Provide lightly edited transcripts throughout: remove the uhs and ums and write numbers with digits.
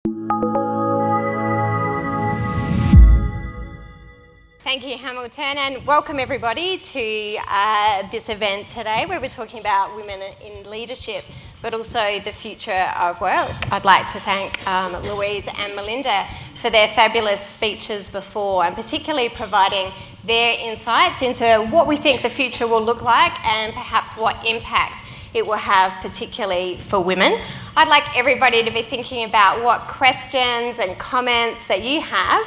Thank you, Hamilton, and welcome everybody to this event today where we're talking about women in leadership, but also the future of work. I'd like to thank Louise and Melinda for their fabulous speeches before, and particularly providing their insights into what we think the future will look like and perhaps what impact it will have, particularly for women. I'd like everybody to be thinking about what questions and comments that you have,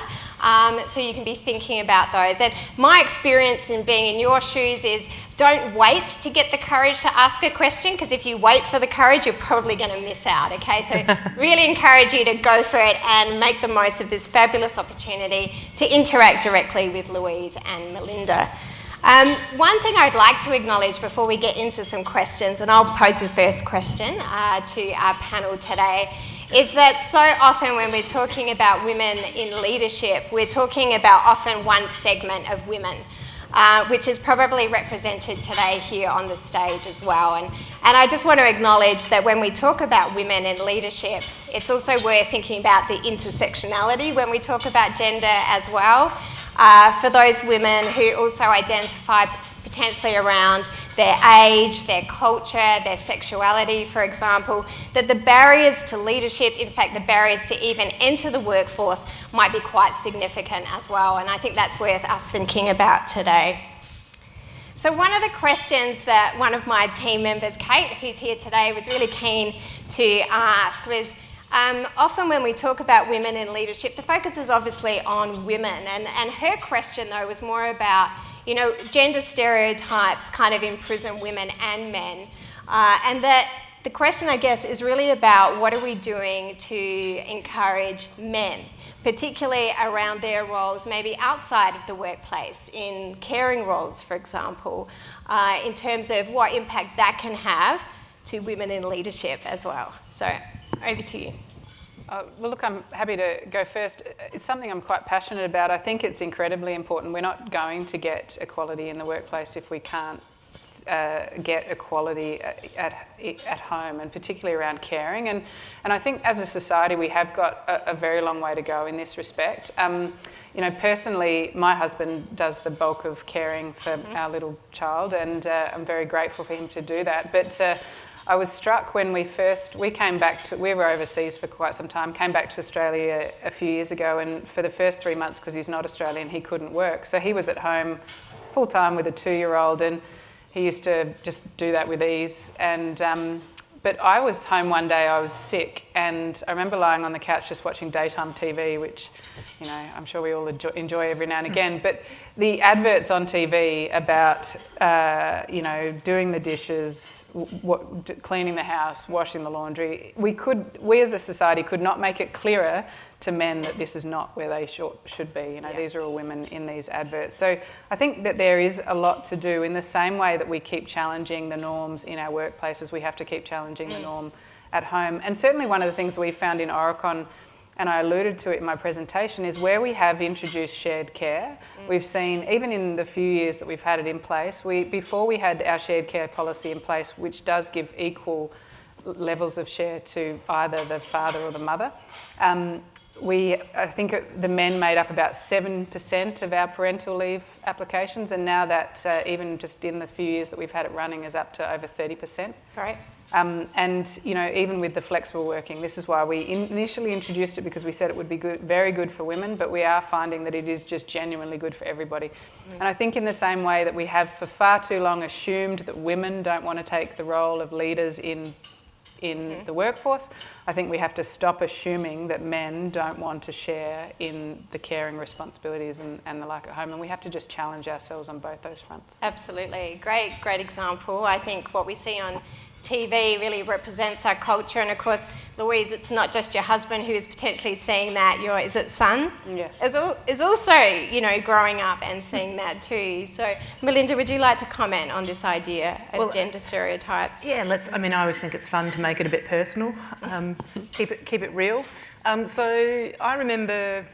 so you can be thinking about those. And my experience in being in your shoes is don't wait to get the courage to ask a question, because if you wait for the courage, you're probably going to miss out, okay? So really encourage you to go for it and make the most of this fabulous opportunity to interact directly with Louise and Melinda. One thing I'd like to acknowledge before we get into some questions, and I'll pose the first question to our panel today, is that so often when we're talking about women in leadership, we're talking about often one segment of women, which is probably represented today here on the stage as well. And I just want to acknowledge that when we talk about women in leadership, it's also worth thinking about the intersectionality when we talk about gender as well. For those women who also identify potentially around their age, their culture, their sexuality, for example, that the barriers to leadership, in fact the barriers to even enter the workforce, might be quite significant as well, and I think that's worth us thinking about today. So one of the questions that one of my team members, Kate, who's here today, was really keen to ask was, often when we talk about women in leadership, the focus is obviously on women, and her question though was more about, you know, gender stereotypes kind of imprison women and men, and that the question, I guess, is really about what are we doing to encourage men, particularly around their roles maybe outside of the workplace, in caring roles, for example, in terms of what impact that can have to women in leadership as well. So over to you. Well, look, I'm happy to go first. It's something I'm quite passionate about. I think it's incredibly important. We're not going to get equality in the workplace if we can't get equality at home, and particularly around caring. And I think as a society we have got a very long way to go in this respect. You know, personally, my husband does the bulk of caring for our little child, and I'm very grateful for him to do that. But I was struck when we were overseas for quite some time, came back to Australia a few years ago, and for the first 3 months, because he's not Australian, he couldn't work. So he was at home full time with a 2-year-old, and he used to just do that with ease. And but I was home one day, I was sick, and I remember lying on the couch just watching daytime TV, which, you know, I'm sure we all enjoy every now and again. But the adverts on TV about, you know, doing the dishes, cleaning the house, washing the laundry, we as a society could not make it clearer to men that this is not where they should be. You know, these are all women in these adverts. So I think that there is a lot to do. In the same way that we keep challenging the norms in our workplaces, we have to keep challenging the norm at home. And certainly one of the things we found in Oricon, and I alluded to it in my presentation, is where we have introduced shared care, we've seen, even in the few years that we've had it in place, before we had our shared care policy in place, which does give equal levels of share to either the father or the mother, I think the men made up about 7% of our parental leave applications, and now that even just in the few years that we've had it running is up to over 30%. Right. And, you know, even with the flexible working, this is why we initially introduced it, because we said it would be very good for women, but we are finding that it is just genuinely good for everybody. And I think in the same way that we have for far too long assumed that women don't want to take the role of leaders in the workforce, I think we have to stop assuming that men don't want to share in the caring responsibilities and the like at home, and we have to just challenge ourselves on both those fronts. Absolutely. Great example. I think what we see on TV really represents our culture, and of course, Louise, it's not just your husband who is potentially seeing that, is it son? Yes. Is also, you know, growing up and seeing that too. So, Melinda, would you like to comment on this idea of gender stereotypes? Yeah, I always think it's fun to make it a bit personal, keep it real. So I remember,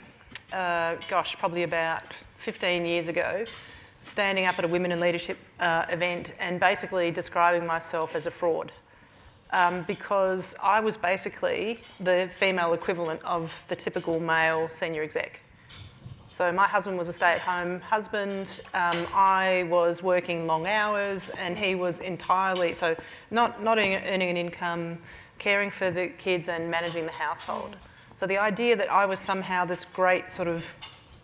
probably about 15 years ago, standing up at a Women in Leadership event and basically describing myself as a fraud. because I was basically the female equivalent of the typical male senior exec. So my husband was a stay-at-home husband, I was working long hours, and he was entirely, so not earning an income, caring for the kids and managing the household. So the idea that I was somehow this great sort of,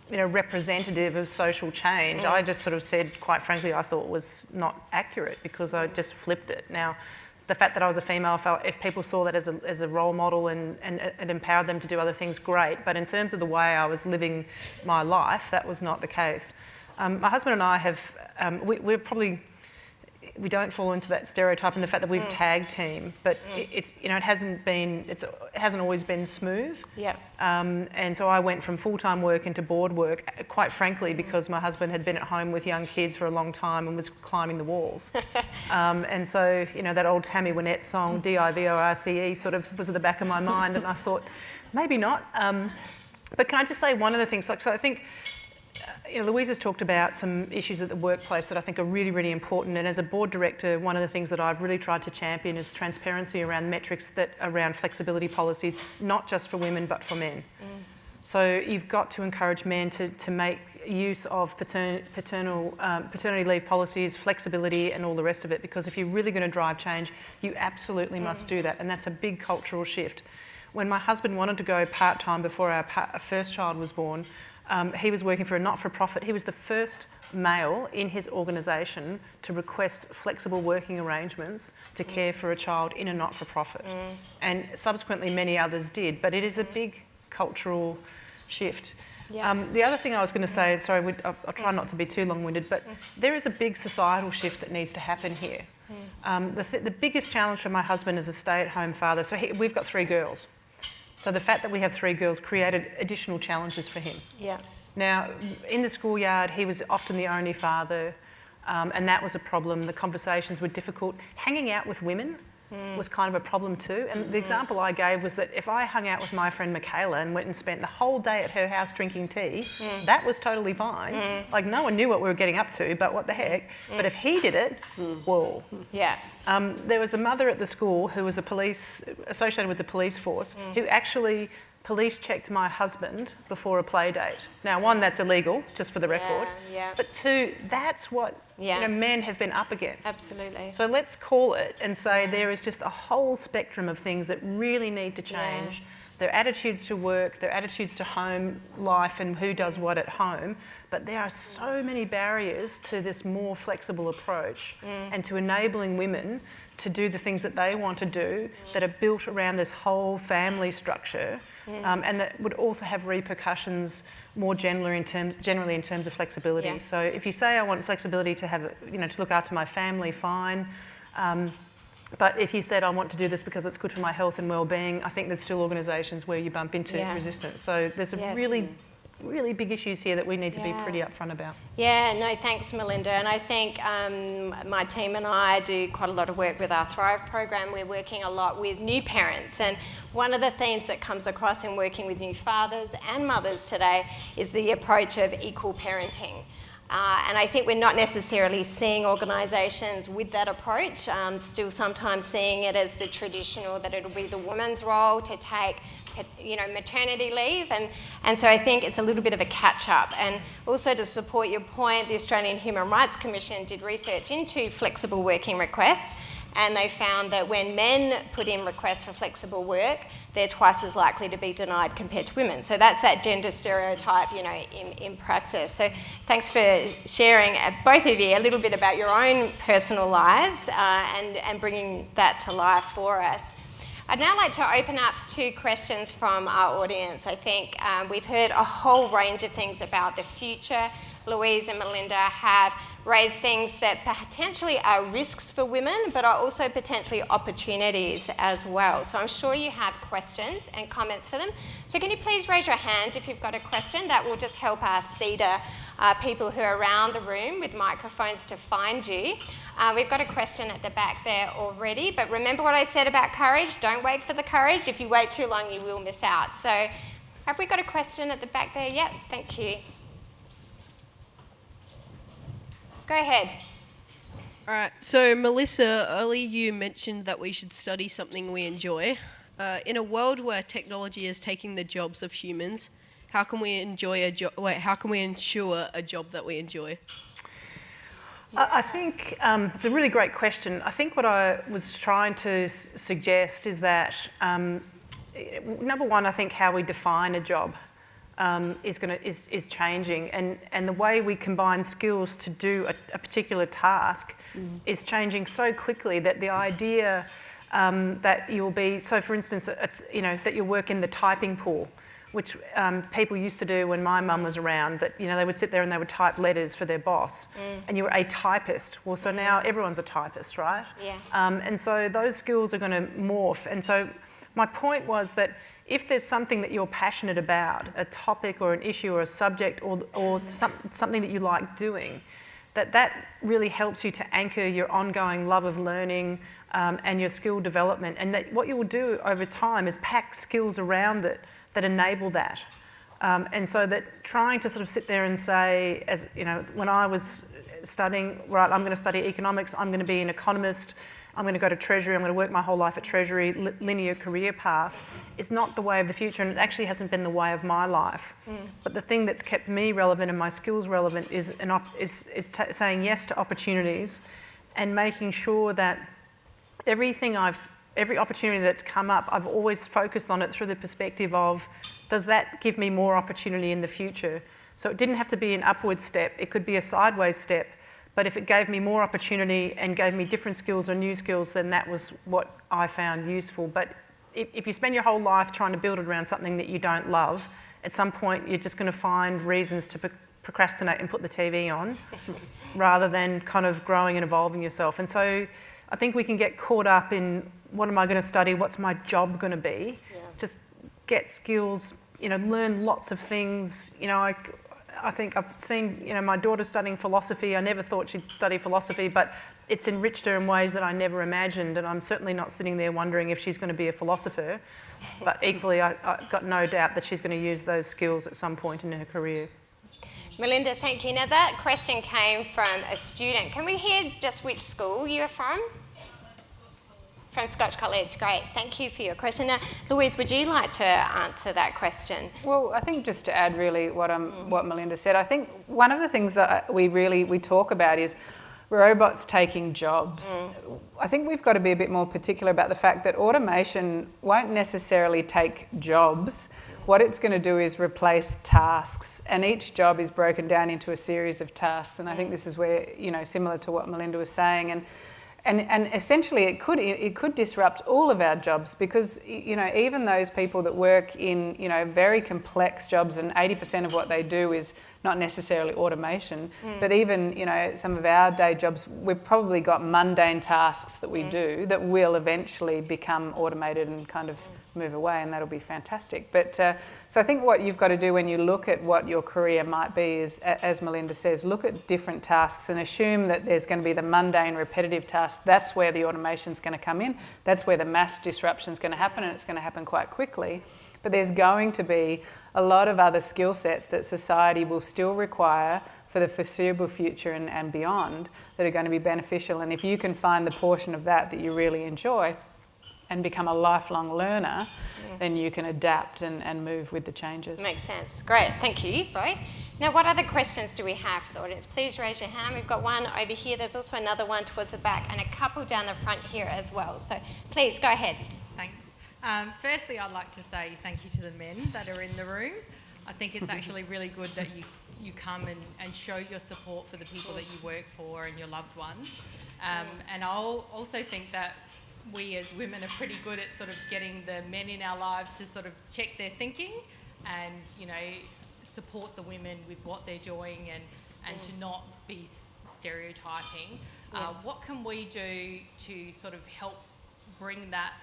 representative of social change, I just sort of said, quite frankly, I thought was not accurate because I just flipped it. Now, the fact that I was a female, if people saw that as a role model and it empowered them to do other things, great. But in terms of the way I was living my life, that was not the case. My husband and I have, we don't fall into that stereotype in the fact that we've tag team, but it hasn't always been smooth. Yeah. And so I went from full-time work into board work, quite frankly, because my husband had been at home with young kids for a long time and was climbing the walls. And so, that old Tammy Wynette song, DIVORCE, sort of was at the back of my mind, and I thought, maybe not. But can I just say one of the things, so I think, Louise has talked about some issues at the workplace that I think are really, really important. And as a board director, one of the things that I've really tried to champion is transparency around metrics around flexibility policies, not just for women, but for men. So you've got to encourage men to make use of paternity leave policies, flexibility, and all the rest of it, because if you're really going to drive change, you absolutely must do that. And that's a big cultural shift. When my husband wanted to go part-time before our first child was born, he was working for a not-for-profit. He was the first male in his organisation to request flexible working arrangements to care for a child in a not-for-profit. And subsequently many others did, but it is a big cultural shift. Yeah. The other thing I was going to say, sorry, I'll try not to be too long-winded, but there is a big societal shift that needs to happen here. The biggest challenge for my husband as a stay-at-home father, so we've got 3 girls. So the fact that we have 3 girls created additional challenges for him. Yeah. Now, in the schoolyard, he was often the only father, and that was a problem. The conversations were difficult. Hanging out with women was kind of a problem too. And the example I gave was that if I hung out with my friend Michaela and went and spent the whole day at her house drinking tea, that was totally fine. Like, no one knew what we were getting up to, but what the heck. But if he did it, whoa. Yeah. There was a mother at the school who was associated with the police force who actually police checked my husband before a play date. Now, 1, that's illegal, just for the record. But 2, that's what men have been up against. Absolutely. So let's call it and say there is just a whole spectrum of things that really need to change. Their attitudes to work, their attitudes to home life and who does what at home. But there are so many barriers to this more flexible approach and to enabling women to do the things that they want to do that are built around this whole family structure. And that would also have repercussions more generally in terms of flexibility. Yeah. So if you say I want flexibility to have, to look after my family, fine. But if you said I want to do this because it's good for my health and well-being, I think there's still organisations where you bump into resistance. So there's a really big issues here that we need to be pretty upfront about. Yeah, no, thanks, Melinda. And I think my team and I do quite a lot of work with our Thrive program. We're working a lot with new parents, and one of the themes that comes across in working with new fathers and mothers today is the approach of equal parenting. And I think we're not necessarily seeing organisations with that approach, still sometimes seeing it as the traditional, that it'll be the woman's role to take maternity leave, and so I think it's a little bit of a catch-up. And also, to support your point, the Australian Human Rights Commission did research into flexible working requests, and they found that when men put in requests for flexible work, they're twice as likely to be denied compared to women. So that's that gender stereotype, in practice. So thanks for sharing, both of you, a little bit about your own personal lives and bringing that to life for us. I'd now like to open up 2 questions from our audience. I think we've heard a whole range of things about the future. Louise and Melinda have raised things that potentially are risks for women, but are also potentially opportunities as well. So I'm sure you have questions and comments for them. So can you please raise your hand if you've got a question? That will just help our CEDA people who are around the room with microphones to find you. We've got a question at the back there already, but remember what I said about courage? Don't wait for the courage. If you wait too long, you will miss out. So have we got a question at the back there? Yep, thank you. Go ahead. All right, so Melissa, earlier you mentioned that we should study something we enjoy. In a world where technology is taking the jobs of humans, how can we how can we ensure a job that we enjoy? I think it's a really great question. I think what I was trying to suggest is that, number one, I think how we define a job is changing, and the way we combine skills to do a particular task is changing so quickly that the idea that you'll be, so for instance, that you'll work in the typing pool, which people used to do when my mum was around, that they would sit there and they would type letters for their boss, and you were a typist. Well, so now everyone's a typist, right? Yeah. And so those skills are going to morph. And so my point was that if there's something that you're passionate about, a topic or an issue or a subject or something that you like doing, that really helps you to anchor your ongoing love of learning and your skill development. And that what you will do over time is pack skills around it that enable that. And so that trying to sort of sit there and say, as when I was studying, right, I'm going to study economics, I'm going to be an economist, I'm going to go to Treasury, I'm going to work my whole life at Treasury, linear career path, is not the way of the future, and it actually hasn't been the way of my life. But the thing that's kept me relevant and my skills relevant is saying yes to opportunities and making sure that every opportunity that's come up, I've always focused on it through the perspective of, does that give me more opportunity in the future? So it didn't have to be an upward step, it could be a sideways step, but if it gave me more opportunity and gave me different skills or new skills, then that was what I found useful. But if you spend your whole life trying to build it around something that you don't love, at some point you're just going to find reasons to procrastinate and put the TV on rather than kind of growing and evolving yourself. And so I think we can get caught up in, what am I going to study? What's my job going to be? Yeah. Just get skills, learn lots of things. I think I've seen, my daughter studying philosophy. I never thought she'd study philosophy, but it's enriched her in ways that I never imagined. And I'm certainly not sitting there wondering if she's going to be a philosopher. But equally, I've got no doubt that she's going to use those skills at some point in her career. Melinda, thank you. Now that question came from a student. Can we hear just which school you're from? From Scotch College, great. Thank you for your question. Now, Louise, would you like to answer that question? Well, I think just to add really what Melinda said, I think one of the things that we talk about is robots taking jobs. I think we've got to be a bit more particular about the fact that automation won't necessarily take jobs. What it's going to do is replace tasks, and each job is broken down into a series of tasks. And I think this is where, similar to what Melinda was saying, and essentially it could disrupt all of our jobs, because even those people that work in very complex jobs, and 80% of what they do is not necessarily automation, but even some of our day jobs, we've probably got mundane tasks that we do that will eventually become automated and kind of move away, and that'll be fantastic. But so I think what you've got to do when you look at what your career might be is, as Melinda says, look at different tasks and assume that there's going to be the mundane, repetitive task. That's where the automation's going to come in. That's where the mass disruption's going to happen, and it's going to happen quite quickly. But there's going to be a lot of other skill sets that society will still require for the foreseeable future and beyond that are going to be beneficial. And if you can find the portion of that you really enjoy and become a lifelong learner, then you can adapt and move with the changes. Makes sense. Great. Thank you, both. Now, what other questions do we have for the audience? Please raise your hand. We've got one over here. There's also another one towards the back and a couple down the front here as well. So please, go ahead. Thanks. Firstly, I'd like to say thank you to the men that are in the room. I think it's actually really good that you come and show your support for the people that you work for and your loved ones. And I'll also think that we as women are pretty good at sort of getting the men in our lives to sort of check their thinking and, support the women with what they're doing and to not be stereotyping. What can we do to sort of help bring that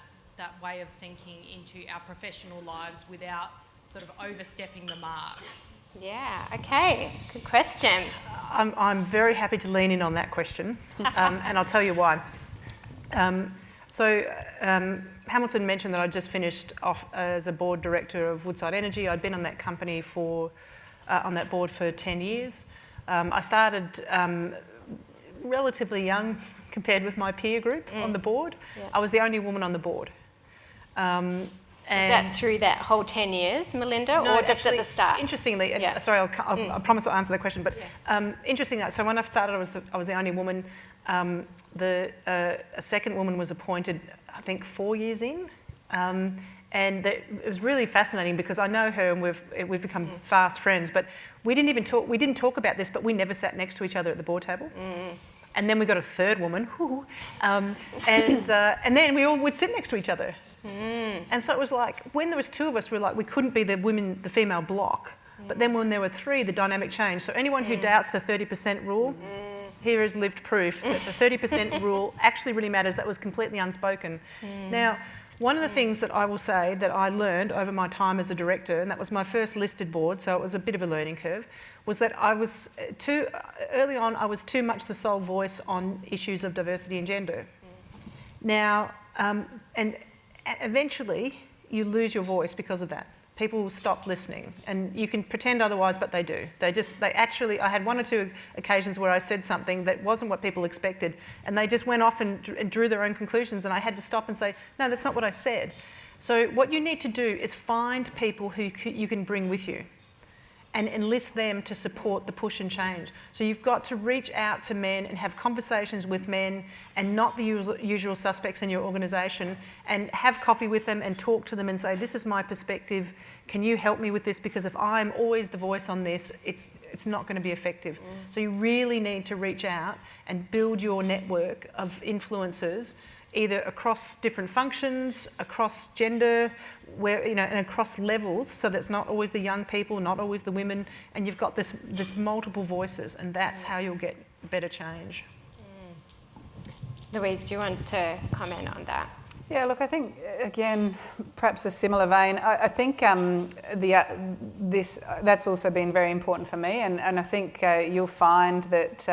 way of thinking into our professional lives without sort of overstepping the mark? Yeah, okay, good question. I'm very happy to lean in on that question, and I'll tell you why. Hamilton mentioned that I just finished off as a board director of Woodside Energy. I'd been on that company on that board for 10 years. I started relatively young compared with my peer group on the board. Yeah. I was the only woman on the board. Is that through that whole 10 years, Melinda, No, or just actually, at the start? Interestingly, and Yeah. sorry, I promise I'll answer the question, but interestingly, so when I started, I was the only woman. A second woman was appointed, I think, 4 years in. And it was really fascinating because I know her and we've become fast friends, but we didn't talk about this, but we never sat next to each other at the board table. And then we got a third woman, and then we all would sit next to each other. And so it was like, when there was two of us, we couldn't be the female block. But then when there were three, the dynamic changed. So anyone who doubts the 30% rule, here is lived proof that the 30% rule actually really matters. That was completely unspoken. Now, one of the things that I will say that I learned over my time as a director, and that was my first listed board, so it was a bit of a learning curve, was that early on, I was too much the sole voice on issues of diversity and gender. Now, and eventually you lose your voice because of that. People stop listening, and you can pretend otherwise, but they do. I had one or two occasions where I said something that wasn't what people expected, and they just went off and drew their own conclusions, and I had to stop and say, no, that's not what I said. So what you need to do is find people who you can bring with you and enlist them to support the push and change. So you've got to reach out to men and have conversations with men and not the usual suspects in your organisation, and have coffee with them and talk to them and say, this is my perspective, can you help me with this? Because if I'm always the voice on this, it's not going to be effective. So you really need to reach out and build your network of influencers, either across different functions, across gender, and across levels, so that it's not always the young people, not always the women, and you've got this multiple voices, and that's how you'll get better change. Louise, do you want to comment on that? Yeah, look, I think, again, perhaps a similar vein. I think that's also been very important for me, and I think you'll find that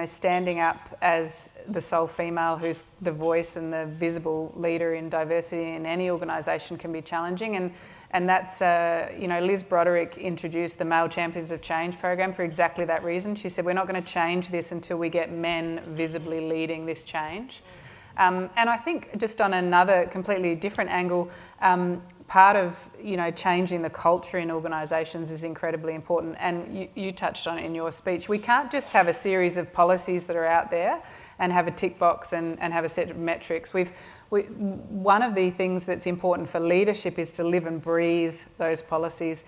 standing up as the sole female who's the voice and the visible leader in diversity in any organisation can be challenging. And that's, Liz Broderick introduced the Male Champions of Change program for exactly that reason. She said, we're not going to change this until we get men visibly leading this change. And I think just on another completely different angle, part of changing the culture in organisations is incredibly important, and you touched on it in your speech. We can't just have a series of policies that are out there and have a tick box and have a set of metrics. One of the things that's important for leadership is to live and breathe those policies.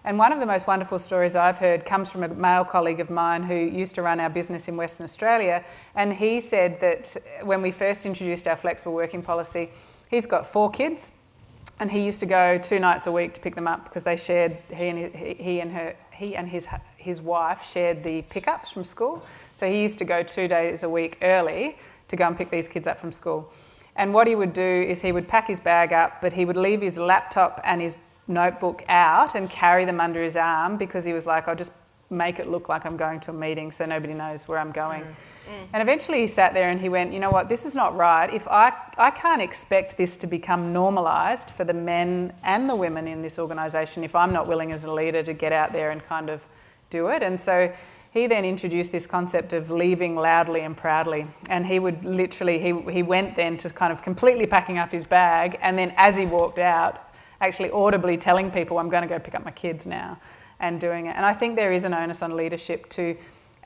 And one of the most wonderful stories I've heard comes from a male colleague of mine who used to run our business in Western Australia, and he said that when we first introduced our flexible working policy, he's got 4 kids, and he used to go 2 nights a week to pick them up because they shared, he and his wife shared the pickups from school. So he used to go 2 days a week early to go and pick these kids up from school. And what he would do is he would pack his bag up, but he would leave his laptop and his notebook out and carry them under his arm, because he was like, I'll just make it look like I'm going to a meeting so nobody knows where I'm going. And eventually he sat there and he went, you know what, this is not right. If I can't expect this to become normalised for the men and the women in this organisation if I'm not willing as a leader to get out there and kind of do it. And so he then introduced this concept of leaving loudly and proudly. And he would literally, he went then to kind of completely packing up his bag, and then as he walked out, actually audibly telling people, I'm going to go pick up my kids now, and doing it. And I think there is an onus on leadership to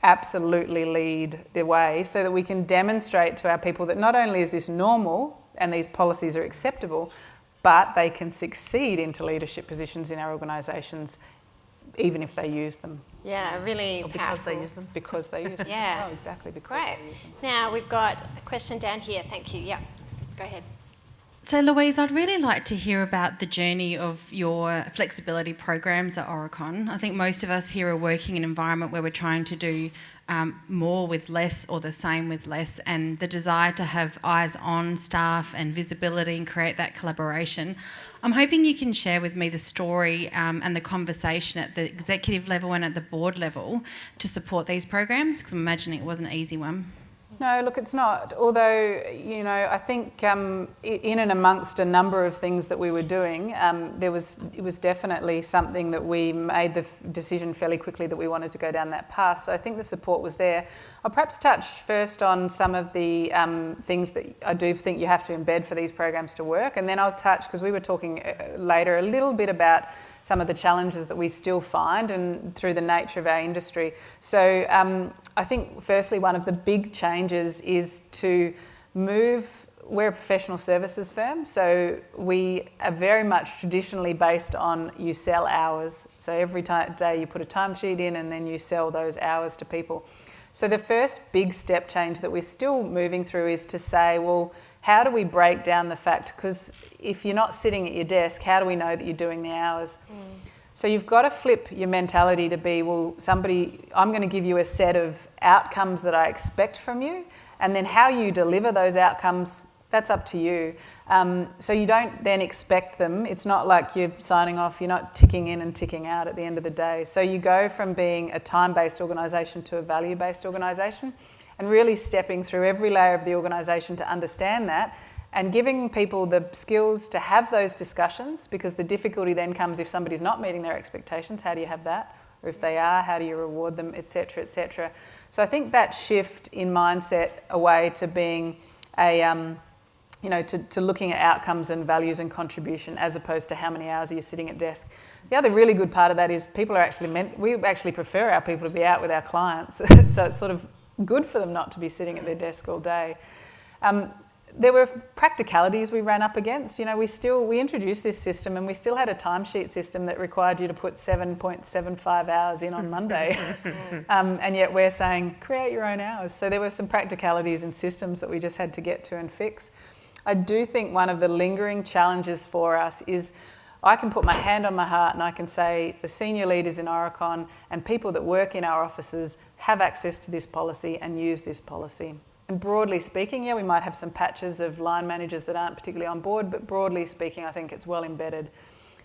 absolutely lead the way so that we can demonstrate to our people that not only is this normal and these policies are acceptable, but they can succeed into leadership positions in our organisations even if they use them. Yeah, really Or because powerful. they use them. Because they use them. Yeah. Oh, exactly, because Great. they use them. Now we've got a question down here. Thank you. Yeah, go ahead. So Louise, I'd really like to hear about the journey of your flexibility programs at Oricon. I think most of us here are working in an environment where we're trying to do more with less or the same with less, and the desire to have eyes on staff and visibility and create that collaboration. I'm hoping you can share with me the story and the conversation at the executive level and at the board level to support these programs, because I'm imagining it wasn't an easy one. No, look, it's not. Although, you know, I think in and amongst a number of things that we were doing, it was definitely something that we made the decision fairly quickly that we wanted to go down that path. So I think the support was there. I'll perhaps touch first on some of the things that I do think you have to embed for these programs to work, and then I'll touch, because we were talking later a little bit about some of the challenges that we still find and through the nature of our industry. So I think firstly one of the big changes is to move, we're a professional services firm, so we are very much traditionally based on you sell hours. So every day you put a timesheet in and then you sell those hours to people. So the first big step change that we're still moving through is to say, well, how do we break down the fact, because if you're not sitting at your desk, how do we know that you're doing the hours? So you've got to flip your mentality to be, well, I'm going to give you a set of outcomes that I expect from you, and then how you deliver those outcomes, that's up to you. So you don't then expect them. It's not like you're signing off, you're not ticking in and ticking out at the end of the day. So you go from being a time-based organisation to a value-based organisation, and really stepping through every layer of the organisation to understand that, and giving people the skills to have those discussions, because the difficulty then comes if somebody's not meeting their expectations, how do you have that? Or if they are, how do you reward them, etc., etc. So I think that shift in mindset away to being to looking at outcomes and values and contribution as opposed to how many hours are you sitting at desk. The other really good part of that is we actually prefer our people to be out with our clients, so it's sort of good for them not to be sitting at their desk all day. There were practicalities we ran up against. You know, we introduced this system and we still had a timesheet system that required you to put 7.75 hours in on Monday. And yet we're saying, create your own hours. So there were some practicalities and systems that we just had to get to and fix. I do think one of the lingering challenges for us is I can put my hand on my heart and I can say the senior leaders in Aurecon and people that work in our offices have access to this policy and use this policy. And broadly speaking, yeah, we might have some patches of line managers that aren't particularly on board, but broadly speaking, I think it's well embedded.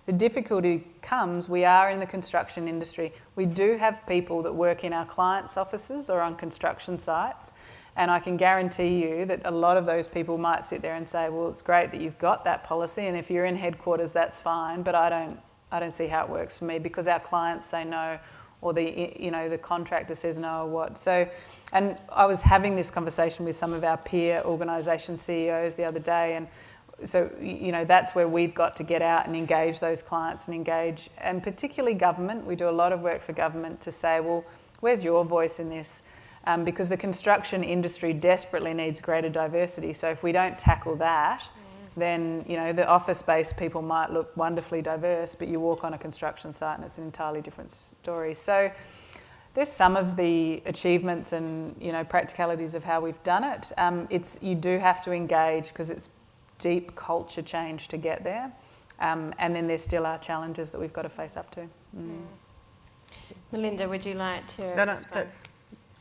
The difficulty comes, we are in the construction industry. We do have people that work in our clients' offices or on construction sites, and I can guarantee you that a lot of those people might sit there and say, well, it's great that you've got that policy, and if you're in headquarters, that's fine, but I don't see how it works for me because our clients say no, or the contractor says no, or what. So, and I was having this conversation with some of our peer organisation CEOs the other day, and so, that's where we've got to get out and engage those clients and particularly government. We do a lot of work for government to say, well, where's your voice in this? Because the construction industry desperately needs greater diversity. So if we don't tackle that, then, the office-based people might look wonderfully diverse, but you walk on a construction site and it's an entirely different story. So there's some of the achievements and, practicalities of how we've done it. You do have to engage because it's deep culture change to get there. And then there still are challenges that we've got to face up to. Melinda, would you like to No, respond? that's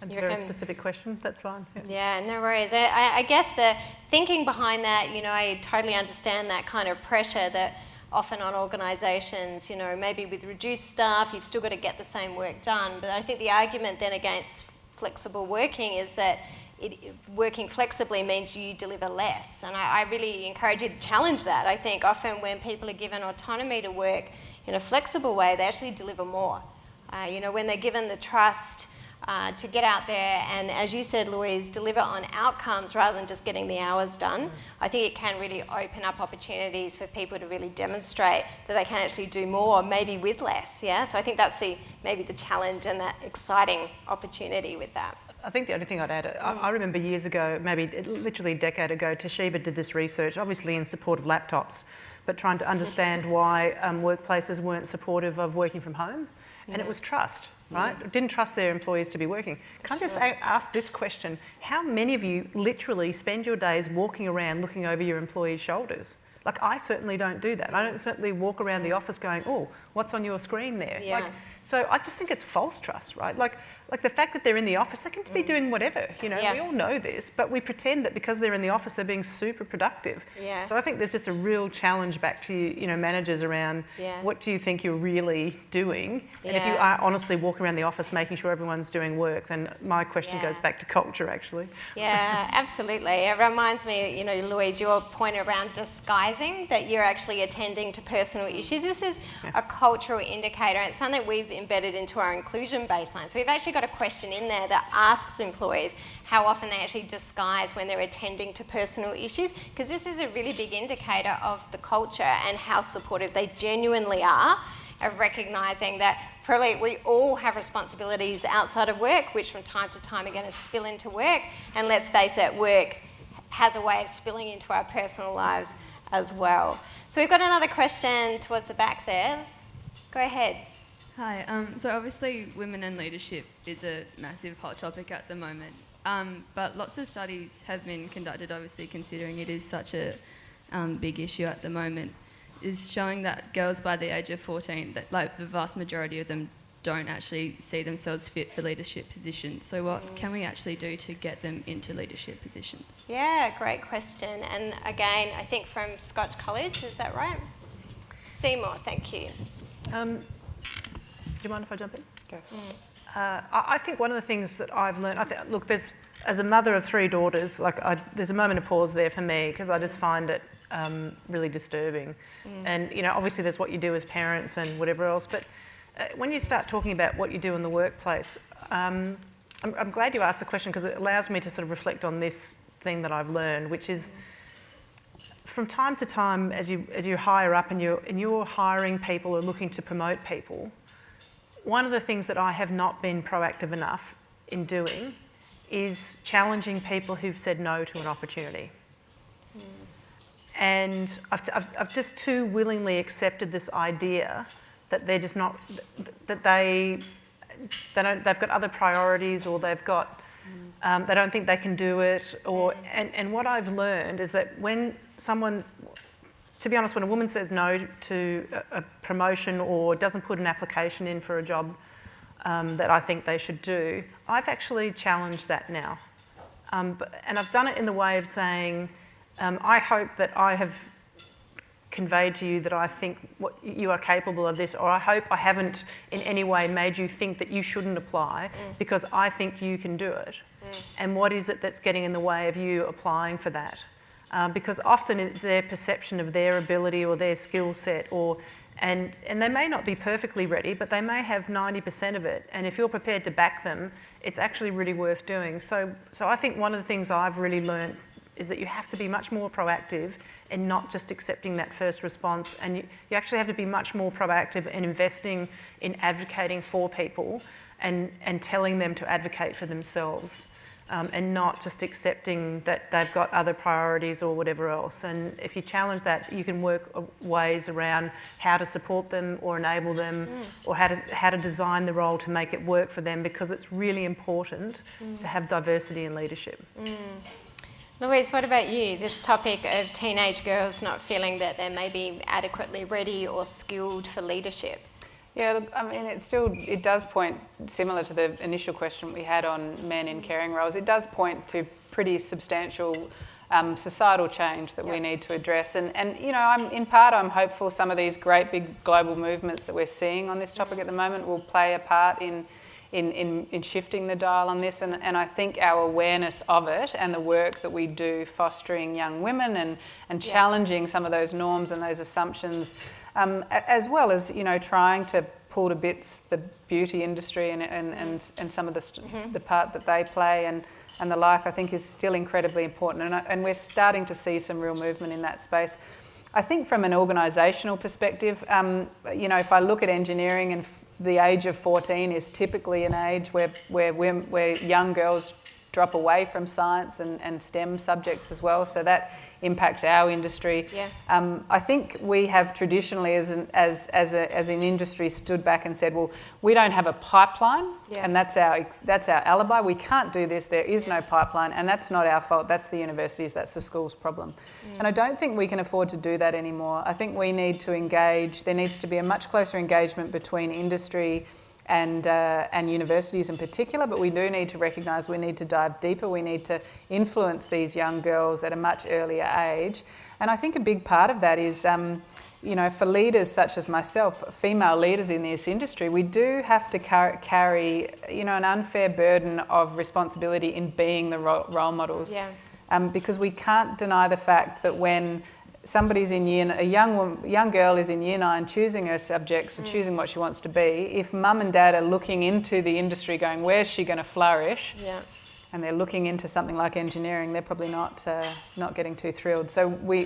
a very specific question. That's fine. Yeah, no worries. I guess the thinking behind that, I totally understand that kind of pressure that often on organisations, maybe with reduced staff, you've still got to get the same work done. But I think the argument then against flexible working is that working flexibly means you deliver less. And I really encourage you to challenge that. I think often when people are given autonomy to work in a flexible way, they actually deliver more. When they're given the trust to get out there and, as you said, Louise, deliver on outcomes rather than just getting the hours done, I think it can really open up opportunities for people to really demonstrate that they can actually do more, maybe with less, yeah? So I think that's maybe the challenge and that exciting opportunity with that. I think the only thing I'd add, I remember years ago, maybe literally a decade ago, Toshiba did this research, obviously in support of laptops, but trying to understand why workplaces weren't supportive of working from home. And it was trust, right? Didn't trust their employees to be working. Can I just ask this question? How many of you literally spend your days walking around looking over your employees' shoulders? Like, I certainly don't do that. I don't certainly walk around the office going, oh, what's on your screen there? Yeah. So I just think it's false trust, right? Like, like the fact that they're in the office, they can be doing whatever, you know, we all know this, but we pretend that because they're in the office, they're being super productive. Yeah. So I think there's just a real challenge back to, you know, managers around what do you think you're really doing? And if you are honestly walking around the office making sure everyone's doing work, then my question goes back to culture, actually. Yeah, absolutely. It reminds me, you know, Louise, your point around disguising that you're actually attending to personal issues. This is a cultural indicator, and it's something we've embedded into our inclusion baselines. We've actually got a question in there that asks employees how often they actually disguise when they're attending to personal issues, because this is a really big indicator of the culture and how supportive they genuinely are of recognising that probably we all have responsibilities outside of work, which from time to time are going to spill into work, and let's face it, work has a way of spilling into our personal lives as well. So we've got another question towards the back there. Go ahead. Hi. So obviously women in leadership is a massive hot topic at the moment, but lots of studies have been conducted, obviously considering it is such a big issue at the moment, is showing that girls by the age of 14, that like the vast majority of them don't actually see themselves fit for leadership positions. So what can we actually do to get them into leadership positions? Yeah, great question. And again, I think from Scotch College, is that right? Seymour, thank you. Do you mind if I jump in? Go for it. I think one of the things that I've learned, look, as a mother of 3 daughters, like there's a moment of pause there for me, because I just find it really disturbing. And, you know, obviously there's what you do as parents and whatever else, but when you start talking about what you do in the workplace, I'm glad you asked the question, because it allows me to sort of reflect on this thing that I've learned, which is from time to time, as you hire up and you're hiring people or looking to promote people, one of the things that I have not been proactive enough in doing is challenging people who've said no to an opportunity. And I've just too willingly accepted this idea that they're just not, that they've got other priorities, or they've got, they don't think they can do it, or, and what I've learned is that when someone, to be honest, when a woman says no to a promotion or doesn't put an application in for a job that I think they should do, I've actually challenged that now. And I've done it in the way of saying, I hope that I have conveyed to you that I think you are capable of this, or I hope I haven't in any way made you think that you shouldn't apply because I think you can do it. And what is it that's getting in the way of you applying for that? Because often it's their perception of their ability or their skill set, and they may not be perfectly ready, but they may have 90% of it. And if you're prepared to back them, it's actually really worth doing. So I think one of the things I've really learned is that you have to be much more proactive and not just accepting that first response. And you actually have to be much more proactive in investing in advocating for people and telling them to advocate for themselves, and not just accepting that they've got other priorities or whatever else. And if you challenge that, you can work ways around how to support them or enable them, or how to design the role to make it work for them, because it's really important to have diversity in leadership. Louise, what about you? This topic of teenage girls not feeling that they're maybe adequately ready or skilled for leadership. Yeah, I mean, it does point, similar to the initial question we had on men in caring roles, it does point to pretty substantial societal change that we need to address. And you know, I'm hopeful some of these great big global movements that we're seeing on this topic at the moment will play a part in shifting the dial on this, and I think our awareness of it and the work that we do fostering young women and challenging some of those norms and those assumptions, as well as, you know, trying to pull to bits the beauty industry and some of the part that they play and the like, I think is still incredibly important, and we're starting to see some real movement in that space. I think from an organisational perspective, you know, if I look at engineering, and the age of 14 is typically an age where young girls drop away from science and STEM subjects as well, so that impacts our industry. I think we have traditionally, as an industry, stood back and said, well, we don't have a pipeline, and that's our alibi. We can't do this. There is no pipeline, and that's not our fault. That's the universities. That's the schools' problem. And I don't think we can afford to do that anymore. I think we need to engage. There needs to be a much closer engagement between industry and universities in particular, but we do need to recognise we need to dive deeper. We need to influence these young girls at a much earlier age. And I think a big part of that is, for leaders such as myself, female leaders in this industry, we do have to carry, an unfair burden of responsibility in being the role models. Yeah. Because we can't deny the fact that when somebody's a young girl is in year 9 choosing her subjects and choosing what she wants to be, if mum and dad are looking into the industry going, where's she going to flourish? Yeah. And they're looking into something like engineering, they're probably not getting too thrilled. So we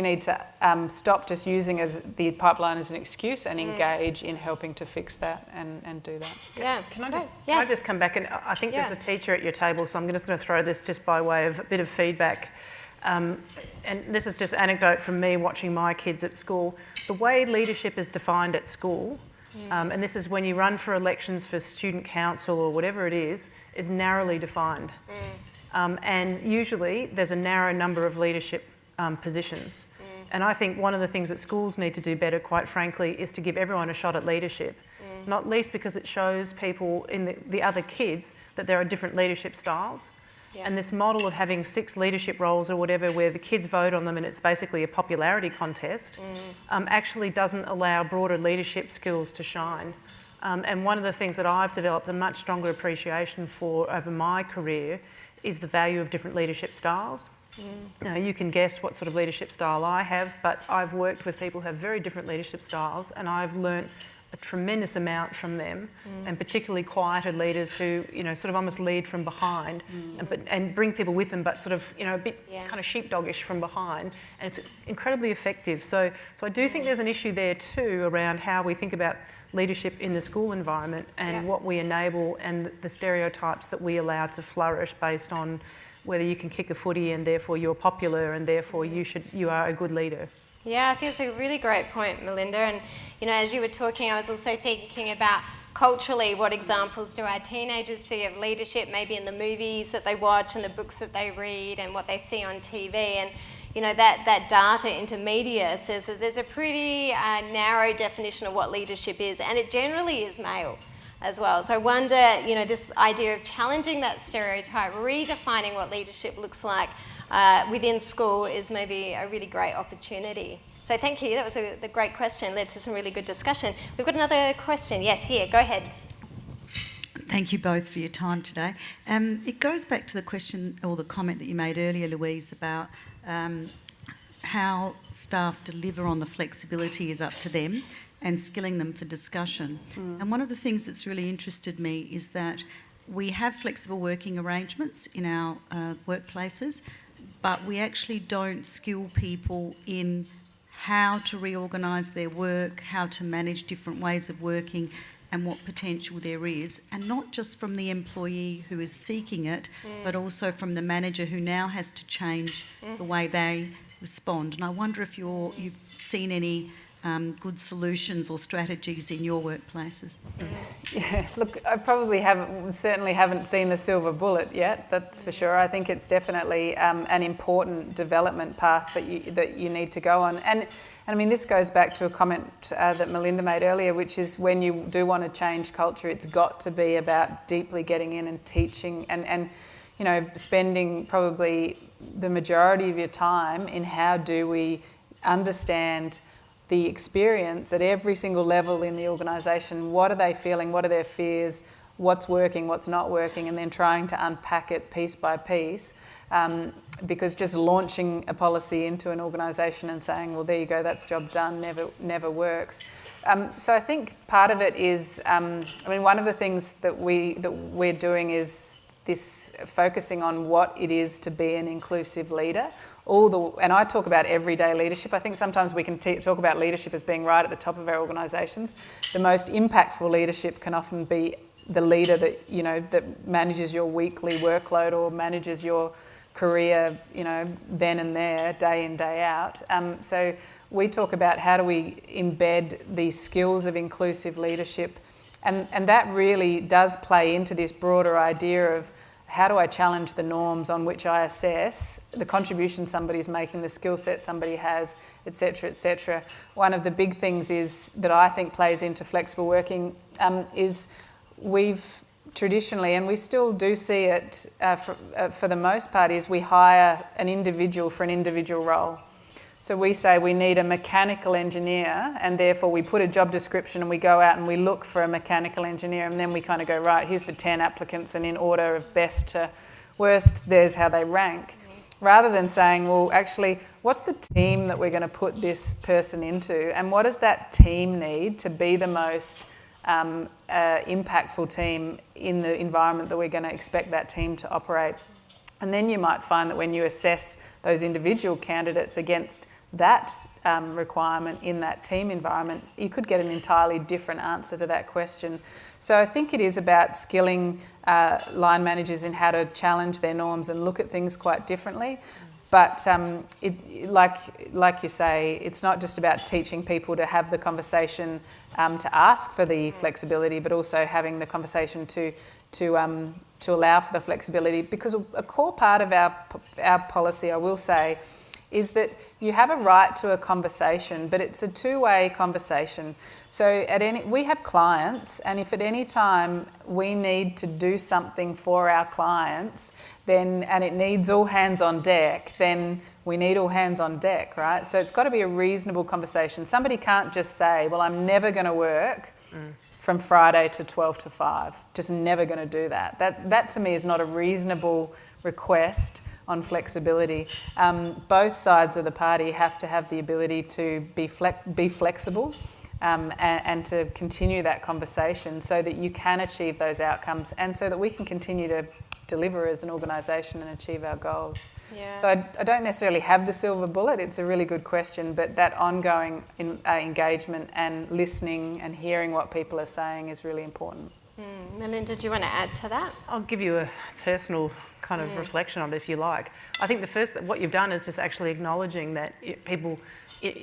need to stop just using the pipeline as an excuse and engage in helping to fix that and do that. Yeah. Can I just come back? And I think there's a teacher at your table, so I'm just going to throw this just by way of a bit of feedback. And this is just anecdote from me watching my kids at school. The way leadership is defined at school, and this is when you run for elections for student council or whatever it is narrowly defined. And usually there's a narrow number of leadership positions. And I think one of the things that schools need to do better, quite frankly, is to give everyone a shot at leadership. Not least because it shows people in the other kids that there are different leadership styles. Yeah. And this model of having 6 leadership roles or whatever, where the kids vote on them and it's basically a popularity contest, actually doesn't allow broader leadership skills to shine. And one of the things that I've developed a much stronger appreciation for over my career is the value of different leadership styles. Now, you can guess what sort of leadership style I have, but I've worked with people who have very different leadership styles, and I've learnt a tremendous amount from them, and particularly quieter leaders who, sort of almost lead from behind and bring people with them, but sort of, a bit kind of sheepdoggish from behind, and it's incredibly effective. So I do think there's an issue there too around how we think about leadership in the school environment and what we enable and the stereotypes that we allow to flourish based on whether you can kick a footy and therefore you're popular and therefore you are a good leader. Yeah, I think it's a really great point, Melinda. And, as you were talking, I was also thinking about culturally, what examples do our teenagers see of leadership, maybe in the movies that they watch and the books that they read and what they see on TV. And, that data into media says that there's a pretty narrow definition of what leadership is, and it generally is male as well. So I wonder, this idea of challenging that stereotype, redefining what leadership looks like within school is maybe a really great opportunity. So thank you, that was a great question, led to some really good discussion. We've got another question. Yes, here, go ahead. Thank you both for your time today. It goes back to the question or the comment that you made earlier, Louise, about how staff deliver on the flexibility is up to them and skilling them for discussion. And one of the things that's really interested me is that we have flexible working arrangements in our workplaces, but we actually don't skill people in how to reorganise their work, how to manage different ways of working and what potential there is, and not just from the employee who is seeking it, but also from the manager who now has to change the way they respond. And I wonder if you've seen any good solutions or strategies in your workplaces. Yeah, look, I certainly haven't seen the silver bullet yet, that's for sure. I think it's definitely an important development path that you need to go on. And I mean, this goes back to a comment that Melinda made earlier, which is when you do want to change culture, it's got to be about deeply getting in and teaching and spending probably the majority of your time in how do we understand the experience at every single level in the organisation. What are they feeling? What are their fears? What's working? What's not working? And then trying to unpack it piece by piece. Because just launching a policy into an organisation and saying, well, there you go, that's job done, never works. So I think part of it is, one of the things that we're doing is this focusing on what it is to be an inclusive leader. And I talk about everyday leadership. I think sometimes we can talk about leadership as being right at the top of our organisations. The most impactful leadership can often be the leader that that manages your weekly workload or manages your career, then and there, day in, day out. So we talk about how do we embed these skills of inclusive leadership, and that really does play into this broader idea of how do I challenge the norms on which I assess the contribution somebody's making, the skill set somebody has, etc., etc. One of the big things is that I think plays into flexible working is we've traditionally, and we still do see it for the most part, is we hire an individual for an individual role. So we say we need a mechanical engineer, and therefore we put a job description and we go out and we look for a mechanical engineer, and then we kind of go, right, here's the 10 applicants, and in order of best to worst, there's how they rank. Rather than saying, well, actually, what's the team that we're going to put this person into, and what does that team need to be the most impactful team in the environment that we're going to expect that team to operate? And then you might find that when you assess those individual candidates against that requirement in that team environment, you could get an entirely different answer to that question. So I think it is about skilling line managers in how to challenge their norms and look at things quite differently. But like you say, it's not just about teaching people to have the conversation to ask for the flexibility, but also having the conversation to allow for the flexibility. Because a core part of our policy, I will say, is that you have a right to a conversation, but it's a two-way conversation. So we have clients, and if at any time we need to do something for our clients, and it needs all hands on deck, then we need all hands on deck, right? So it's got to be a reasonable conversation. Somebody can't just say, well, I'm never going to work from Friday to 12 to 5. Just never going to do that. That to me is not a reasonable request on flexibility. Both sides of the party have to have the ability to be flexible and to continue that conversation so that you can achieve those outcomes and so that we can continue to deliver as an organisation and achieve our goals. Yeah. So I don't necessarily have the silver bullet. It's a really good question, but that ongoing engagement and listening and hearing what people are saying is really important. Melinda, do you want to add to that? I'll give you a personal kind of reflection on it if you like. I think what you've done is just actually acknowledging that people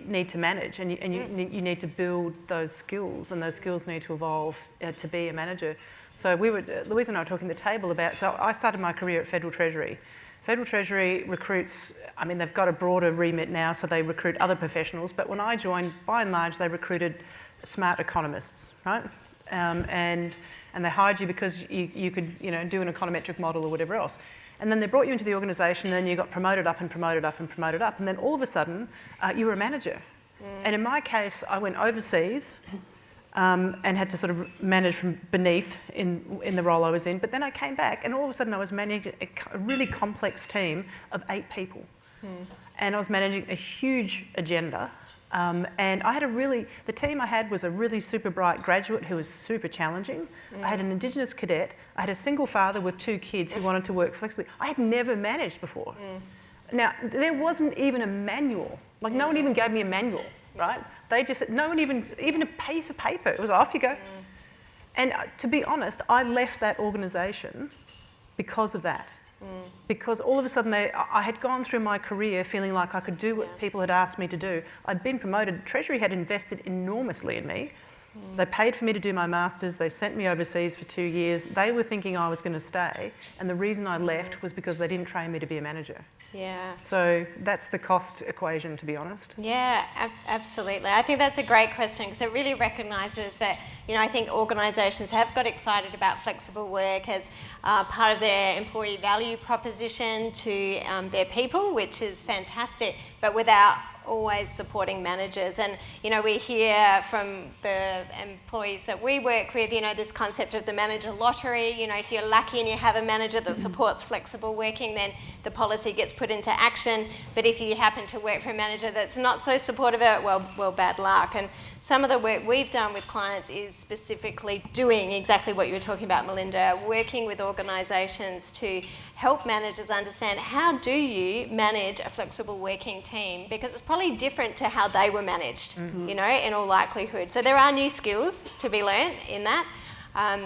need to manage and you need to build those skills, and those skills need to evolve to be a manager. So Louise and I were talking at the table about, so I started my career at Federal Treasury. Federal Treasury recruits, I mean, they've got a broader remit now, so they recruit other professionals, but when I joined, by and large, they recruited smart economists, right? And they hired you because you could, do an econometric model or whatever else. And then they brought you into the organisation, and then you got promoted up and promoted up and promoted up, and then all of a sudden, you were a manager. And in my case, I went overseas and had to sort of manage from beneath in the role I was in. But then I came back, and all of a sudden I was managing a really complex team of 8 people. And I was managing a huge agenda. And I had the team I had was a really super bright graduate who was super challenging. I had an Indigenous cadet. I had a single father with 2 kids who wanted to work flexibly. I had never managed before. Now, there wasn't even a manual. Like, no one even gave me a manual, right? They just, no one even a piece of paper. It was off you go. And to be honest, I left that organisation because of that. Because all of a sudden I had gone through my career feeling like I could do what people had asked me to do. I'd been promoted. Treasury had invested enormously in me. They paid for me to do my masters. They sent me overseas for 2 years. They were thinking I was going to stay, and the reason I left was because they didn't train me to be a manager. Yeah. So that's the cost equation, to be honest. Yeah, absolutely. I think that's a great question because it really recognises that, I think organisations have got excited about flexible work as part of their employee value proposition to their people, which is fantastic, but without always supporting managers. And we hear from the employees that we work with, this concept of the manager lottery. If you're lucky and you have a manager that supports flexible working, then the policy gets put into action. But if you happen to work for a manager that's not so supportive of it, well, bad luck. And some of the work we've done with clients is specifically doing exactly what you were talking about, Melinda, working with organisations to help managers understand how do you manage a flexible working team, because it's probably different to how they were managed, in all likelihood. So there are new skills to be learnt in that.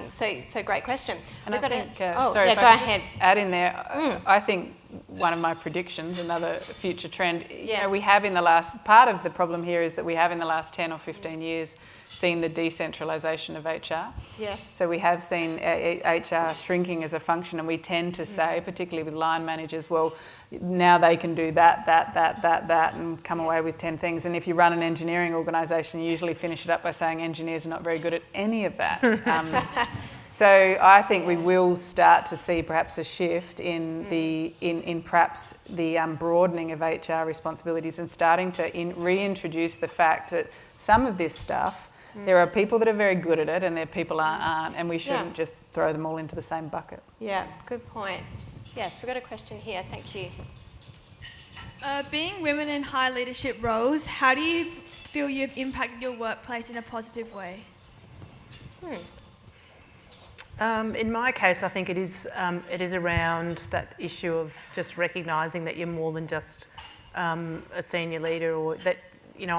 So great question. And I think, go ahead. Just add in there, I think one of my predictions, another future trend. You know, we have in the last, part of the problem here is that we have in the last 10 or 15 years seen the decentralisation of HR. Yes. So we have seen HR shrinking as a function, and we tend to say, particularly with line managers, well, now they can do that, and come away with 10 things. And if you run an engineering organisation, you usually finish it up by saying engineers are not very good at any of that. So I think we will start to see perhaps a shift in the perhaps the broadening of HR responsibilities, and starting to reintroduce the fact that some of this stuff, there are people that are very good at it and there are people aren't, and we shouldn't just throw them all into the same bucket. Yeah, good point. Yes, we've got a question here. Thank you. Being women in high leadership roles, how do you feel you've impacted your workplace in a positive way? In my case, I think it is around that issue of just recognising that you're more than just a senior leader, or that, you know,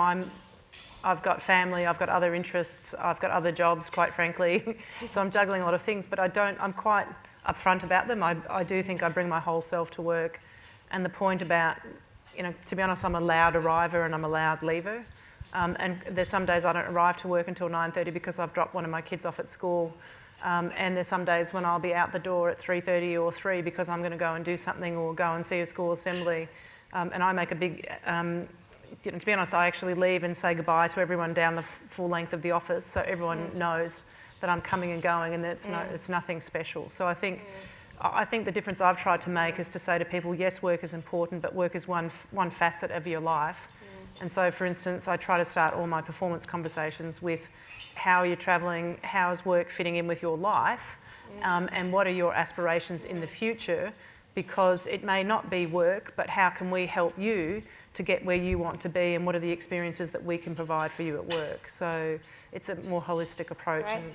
I've got family, I've got other interests, I've got other jobs, quite frankly. So I'm juggling a lot of things, but I'm quite upfront about them. I do think I bring my whole self to work. And the point about, you know, to be honest, I'm a loud arriver and I'm a loud leaver. And there's some days I don't arrive to work until 9:30 because I've dropped one of my kids off at school. And there's some days when I'll be out the door at 3:30 or 3 because I'm going to go and do something or go and see a school assembly. And I make a big, you know, to be honest, I actually leave and say goodbye to everyone down the full length of the office, so everyone knows that I'm coming and going, and that it's nothing special. So I think the difference I've tried to make is to say to people, yes, work is important, but work is one facet of your life. And so, for instance, I try to start all my performance conversations with how you're travelling, how is work fitting in with your life, and what are your aspirations in the future, because it may not be work, but how can we help you to get where you want to be, and what are the experiences that we can provide for you at work. So it's a more holistic approach, Right. and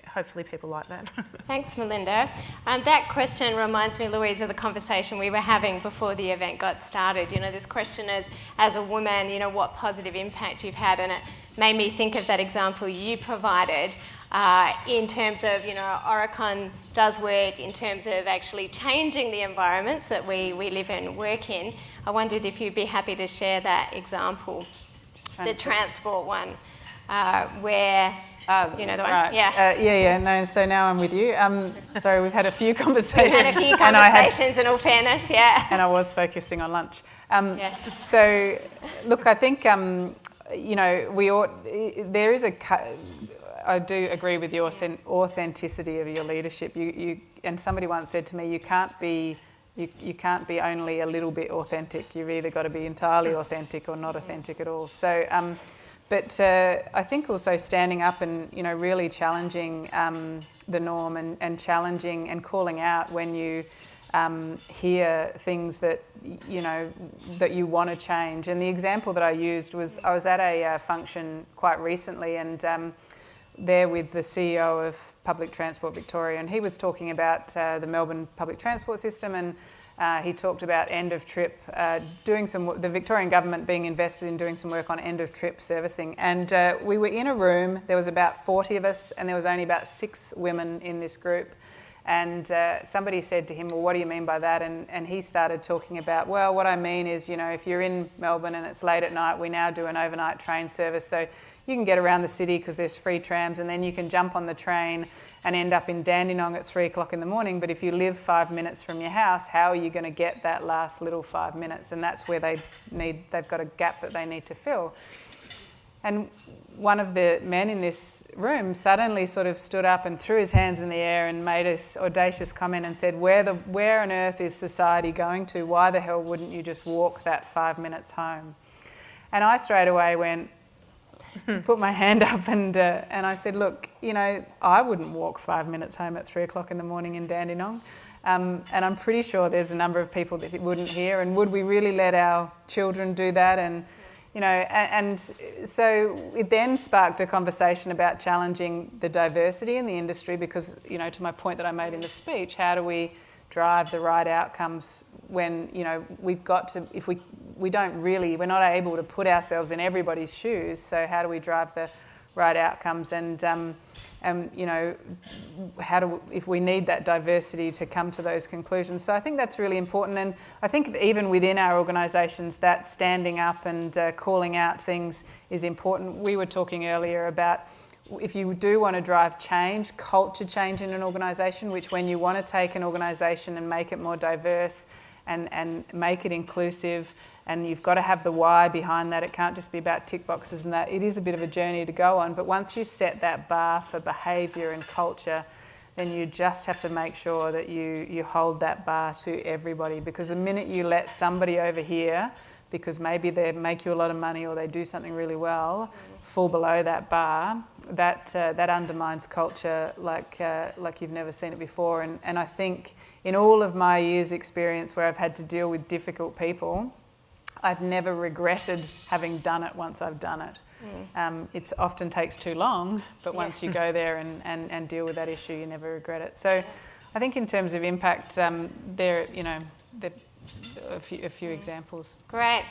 hopefully people like that. Thanks, Melinda. That question reminds me, Louise, of the conversation we were having before the event got started. You know, this question is, as a woman, you know, what positive impact you've had, and it made me think of that example you provided in terms of, you know, Oricon does work in terms of actually changing the environments that we live and work in. I wondered if you'd be happy to share that example, the transport one, where... you know the one? Right. Yeah. No, so now I'm with you. Sorry, we've had a few conversations. We've had a few conversations, in all fairness, yeah. And I was focusing on lunch. So, look, I think, you know, there is I do agree with your authenticity of your leadership. And somebody once said to me, you can't be only a little bit authentic. You've either got to be entirely authentic or not authentic at all. So, but I think also standing up and, you know, really challenging the norm, and challenging and calling out when you hear things that, you know, that you want to change. And the example that I used was, I was at a function quite recently, and there with the CEO of Public Transport Victoria, and he was talking about the Melbourne public transport system, and he talked about end of trip, the Victorian government being invested in doing some work on end of trip servicing. And we were in a room, there was about 40 of us, and there was only about 6 women in this group. And somebody said to him, well, what do you mean by that? And he started talking about, well, what I mean is, you know, if you're in Melbourne and it's late at night, we now do an overnight train service. So you can get around the city because there's free trams, and then you can jump on the train and end up in Dandenong at 3 o'clock in the morning. But if you live 5 minutes from your house, how are you going to get that last little 5 minutes? And that's where they've got a gap that they need to fill. And one of the men in this room suddenly sort of stood up and threw his hands in the air and made this audacious comment and said, where on earth is society going to? Why the hell wouldn't you just walk that 5 minutes home? And I straight away went, put my hand up, and I said, look, you know, I wouldn't walk 5 minutes home at 3 o'clock in the morning in Dandenong. And I'm pretty sure there's a number of people that wouldn't here. And would we really let our children do that? And, you know, and so it then sparked a conversation about challenging the diversity in the industry, because, you know, to my point that I made in the speech, how do we drive the right outcomes when, you know, we've got to, if we're not able to put ourselves in everybody's shoes, so how do we drive the right outcomes, and you know, if we need that diversity to come to those conclusions. So I think that's really important, and I think even within our organisations, that standing up and calling out things is important. We were talking earlier about if you do want to drive change, culture change in an organisation, which when you want to take an organisation and make it more diverse and make it inclusive, and you've got to have the why behind that. It can't just be about tick boxes and that. It is a bit of a journey to go on, but once you set that bar for behaviour and culture, then you just have to make sure that you hold that bar to everybody, because the minute you let somebody over here, because maybe they make you a lot of money or they do something really well, fall below that bar, that undermines culture like you've never seen it before. And I think in all of my years' experience where I've had to deal with difficult people, I've never regretted having done it once I've done it. It often takes too long, but once you go there and deal with that issue, you never regret it. So I think in terms of impact, there are a few examples. Great.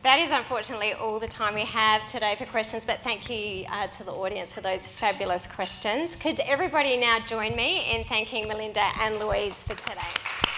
That is unfortunately all the time we have today for questions, but thank you to the audience for those fabulous questions. Could everybody now join me in thanking Melinda and Louise for today?